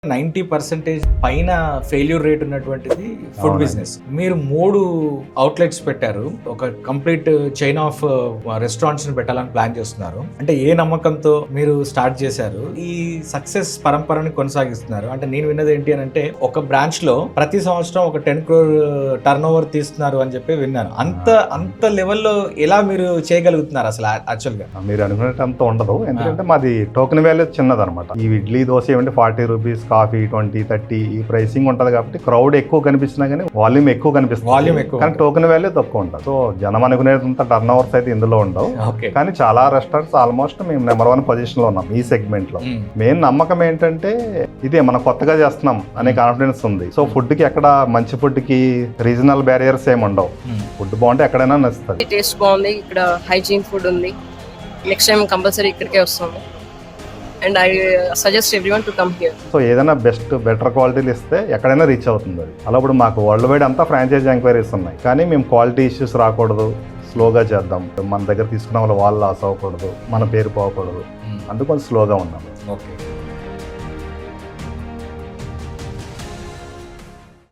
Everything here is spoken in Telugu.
90% పైన ఫెయిల్యూర్ రేట్ ఉన్నటువంటిది ఫుడ్ బిజినెస్. మీరు 3 అవుట్లెట్స్ పెట్టారు, ఒక కంప్లీట్ చైన్ ఆఫ్ రెస్టారెంట్స్ ని పెట్టాలని ప్లాన్ చేస్తున్నారు. అంటే ఏ నమ్మకంతో మీరు స్టార్ట్ చేశారు, ఈ సక్సెస్ పరంపరని కొనసాగిస్తున్నారు? అంటే నేను విన్నది ఏంటి అని అంటే, ఒక బ్రాంచ్ లో ప్రతి సంవత్సరం ఒక 10 crore టర్న్ ఓవర్ తీస్తున్నారు అని చెప్పి విన్నాను. అంత లెవెల్లో ఎలా మీరు చేయగలుగుతున్నారు అసలు? యాక్చువల్ గా మీరు అనుకునేటంత ఉండదు, ఎందుకంటే మాది టోకెన్ వాల్యూ చిన్నది అనమాట. ఈ ఇడ్లీ దోశ ఏమంటే 40 రూపీస్, కాఫీ 20, 30 ఈ ప్రైసింగ్ ఉంటది కాబట్టి క్రౌడ్ ఎక్కువ కనిపిస్తున్నా కానీ వాల్యూమ్ ఎక్కువ కనిపిస్తుంది, కానీ టోకెన్ వాల్యూ తక్కువ ఉంటుంది. సో జనం అనుకునేంత టర్న్ ఓవర్స్ అయితే ఇందులో ఉండవు. కానీ చాలా రెస్టారెంట్స్ ఆల్మోస్ట్ మేము నెంబర్ 1 పొజిషన్ లో ఉన్నాం ఈ సెగ్మెంట్ లో. మెయిన్ నమ్మకం ఏంటంటే ఇదే మనం కొత్తగా చేస్తున్నాం అనే కాన్ఫిడెన్స్ ఉంది. సో ఫుడ్ కి ఎక్కడ మంచి ఫుడ్ కి రీజనల్ బ్యారియర్స్ ఏమి ఉండవు. ఫుడ్ బాగుంటే ఎక్కడైనా నచ్చుతుంది. టేస్ట్ బాగుంది, ఇక్కడ హైజీన్ ఫుడ్ ఉంది. నెక్స్ట్ టైం కంపల్సరీ ఇక్కడికే వస్తాము. And I suggest everyone to come here. So ఏదైనా బెటర్ క్వాలిటీలు ఇస్తే ఎక్కడైనా రీచ్ అవుతుంది అది. అలా ఇప్పుడు మాకు వరల్డ్ వైడ్ అంతా ఫ్రాంచైజీ ఎంక్వైరీస్ ఉన్నాయి, కానీ మేము క్వాలిటీ ఇష్యూస్ రాకూడదు, స్లోగా చేద్దాం, మన దగ్గర తీసుకున్న వాళ్ళు లాస్ అవ్వకూడదు, మన పేరు పోకూడదు, అందుకు కొంచెం స్లోగా ఉన్నాం. ఓకే.